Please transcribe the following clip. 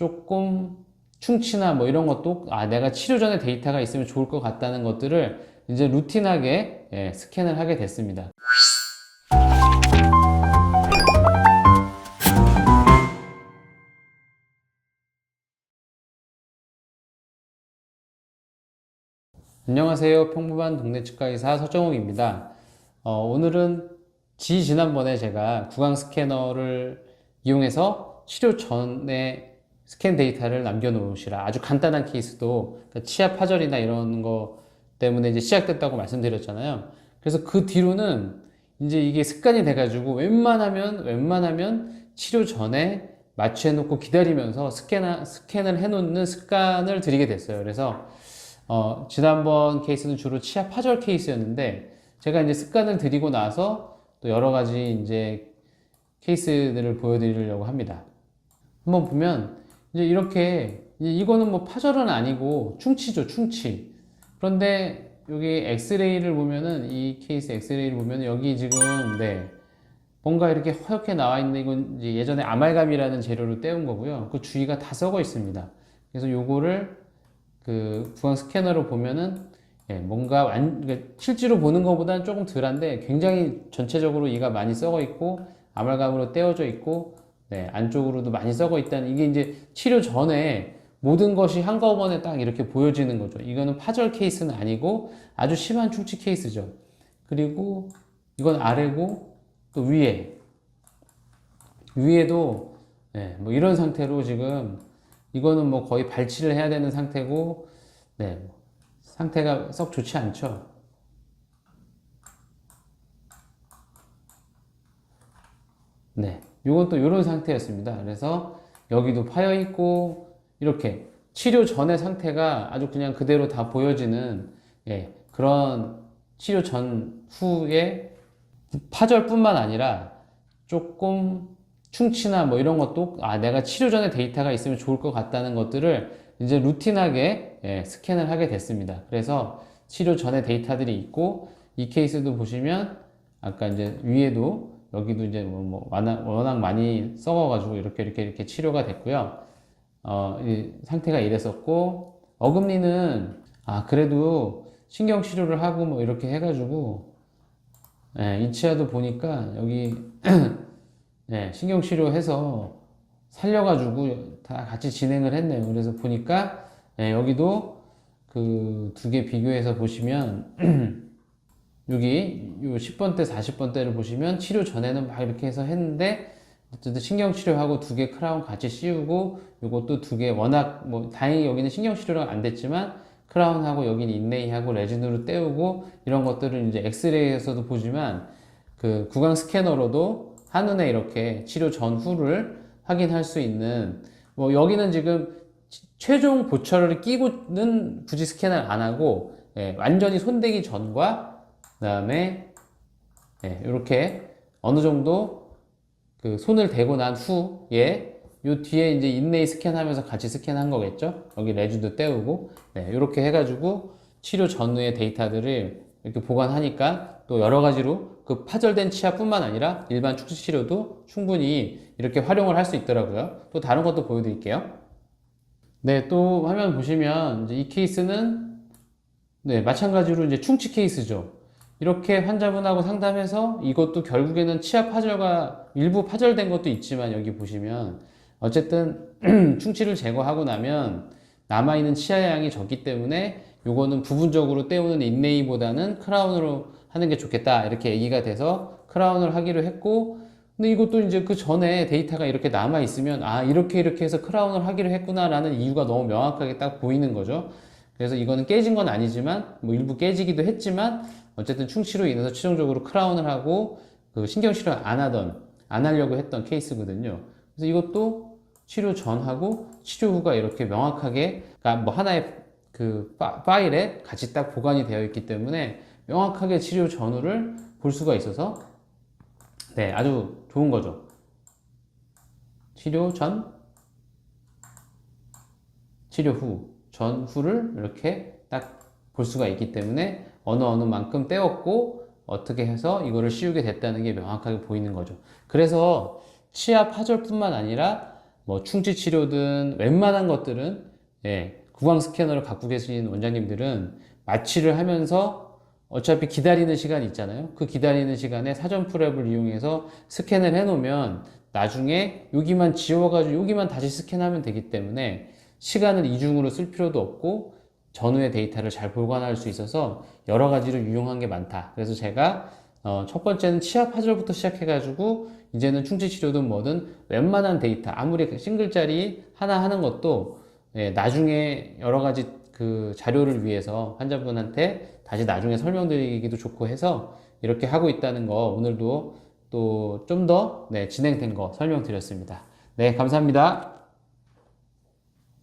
조금 충치나 뭐 이런 것도 내가 치료 전에 데이터가 있으면 좋을 것 같다는 것들을 이제 루틴하게 스캔을 하게 됐습니다. 안녕하세요. 평범한 동네 치과의사 서정욱입니다. 오늘은 지난번에 제가 구강 스캐너를 이용해서 치료 전에 스캔 데이터를 남겨놓으시라, 아주 간단한 케이스도, 그러니까 치아 파절이나 이런 거 때문에 이제 시작됐다고 말씀드렸잖아요. 그래서 그 뒤로는 이제 이게 습관이 돼가지고 웬만하면 치료 전에 마취해놓고 기다리면서 스캔을 해놓는 습관을 들이게 됐어요. 그래서 지난번 케이스는 주로 치아 파절 케이스였는데, 제가 이제 습관을 들이고 나서 또 여러 가지 이제 케이스들을 보여드리려고 합니다. 한번 보면, 이제 이렇게, 이거는 뭐 파절은 아니고 충치죠, 충치. 그런데 여기 엑스레이를 보면은, 이 케이스 엑스레이를 보면 여기 지금, 뭔가 이렇게 허옇게 나와 있는, 이건 이제 예전에 아말감이라는 재료로 떼운 거고요. 그 주위가 다 썩어 있습니다. 그래서 요거를 그 구강 스캐너로 보면은 뭔가 그러니까 실제로 보는 것보다는 조금 덜한데 굉장히 전체적으로 이가 많이 썩어 있고 아말감으로 떼어져 있고 안쪽으로도 많이 썩어 있다는, 이게 이제 치료 전에 모든 것이 한꺼번에 딱 이렇게 보여지는 거죠. 이거는 파절 케이스는 아니고 아주 심한 충치 케이스죠. 그리고 이건 아래고, 또 위에도 뭐 이런 상태로 지금, 이거는 뭐 거의 발치를 해야 되는 상태고, 상태가 썩 좋지 않죠. 이건 또 이런 상태였습니다. 그래서 여기도 파여 있고, 이렇게 치료 전의 상태가 아주 그냥 그대로 다 보여지는 그런 치료 전후의 파절뿐만 아니라 조금 충치나 뭐 이런 것도 내가 치료 전에 데이터가 있으면 좋을 것 같다는 것들을 이제 루틴하게 스캔을 하게 됐습니다. 그래서 치료 전에 데이터들이 있고, 이 케이스도 보시면 아까 이제 위에도 여기도 이제 워낙 많이 썩어가지고 이렇게 치료가 됐고요. 이 상태가 이랬었고, 어금니는 그래도 신경 치료를 하고 뭐 이렇게 해가지고 이 치아도 보니까 여기 신경치료해서 살려가지고 다 같이 진행을 했네요. 그래서 보니까 여기도 그 두 개 비교해서 보시면 여기 요 10번대, 40번대를 보시면 치료 전에는 막 이렇게 해서 했는데, 어쨌든 신경치료하고 두 개 크라운 같이 씌우고, 요것도 두 개 워낙 뭐 다행히 여기는 신경치료가 안 됐지만 크라운하고 여기는 인레이하고 레진으로 때우고, 이런 것들을 이제 엑스레이에서도 보지만 그 구강 스캐너로도 한눈에 이렇게 치료 전후를 확인할 수 있는, 뭐 여기는 지금 최종 보철을 끼고는 굳이 스캔을 안 하고 완전히 손대기 전과 그 다음에 이렇게 어느 정도 그 손을 대고 난 후에 요 뒤에 이제 인레이 스캔하면서 같이 스캔한 거겠죠. 여기 레주도 떼우고 이렇게 해가지고 치료 전후의 데이터들을 이렇게 보관하니까, 또 여러 가지로 그 파절된 치아뿐만 아니라 일반 축치 치료도 충분히 이렇게 활용을 할 수 있더라고요. 또 다른 것도 보여드릴게요. 또 화면 보시면 이제 이 케이스는 마찬가지로 이제 충치 케이스죠. 이렇게 환자분하고 상담해서 이것도 결국에는 치아 파절과 일부 파절된 것도 있지만, 여기 보시면 어쨌든 충치를 제거하고 나면 남아있는 치아 양이 적기 때문에 요거는 부분적으로 때우는 인레이보다는 크라운으로 하는 게 좋겠다, 이렇게 얘기가 돼서 크라운을 하기로 했고, 근데 이것도 이제 그 전에 데이터가 이렇게 남아 있으면 이렇게 해서 크라운을 하기로 했구나 라는 이유가 너무 명확하게 딱 보이는 거죠. 그래서 이거는 깨진 건 아니지만, 뭐 일부 깨지기도 했지만, 어쨌든 충치로 인해서 최종적으로 크라운을 하고 그 신경치료 안 하려고 했던 케이스거든요. 그래서 이것도 치료 전하고 치료 후가 이렇게 명확하게, 그러니까 뭐 하나의 그 파일에 같이 딱 보관이 되어 있기 때문에 명확하게 치료 전후를 볼 수가 있어서 아주 좋은 거죠. 치료 전, 치료 후, 전후를 이렇게 딱 볼 수가 있기 때문에 어느 만큼 떼었고 어떻게 해서 이거를 씌우게 됐다는 게 명확하게 보이는 거죠. 그래서 치아 파절뿐만 아니라 뭐 충치 치료든 웬만한 것들은 예, 구강 스캐너를 갖고 계신 원장님들은 마취를 하면서 어차피 기다리는 시간이 있잖아요. 그 기다리는 시간에 사전 프랩을 이용해서 스캔을 해 놓으면 나중에 여기만 지워가지고 여기만 다시 스캔하면 되기 때문에 시간을 이중으로 쓸 필요도 없고 전후의 데이터를 잘 보관할 수 있어서 여러 가지로 유용한 게 많다. 그래서 제가 첫 번째는 치아 파절부터 시작해가지고 이제는 충치 치료든 뭐든 웬만한 데이터 아무리 싱글짜리 하나 하는 것도 예, 나중에 여러 가지 그 자료를 위해서 환자분한테 다시 나중에 설명드리기도 좋고 해서 이렇게 하고 있다는 거 오늘도 또 좀 더 네, 진행된 거 설명드렸습니다. 네, 감사합니다.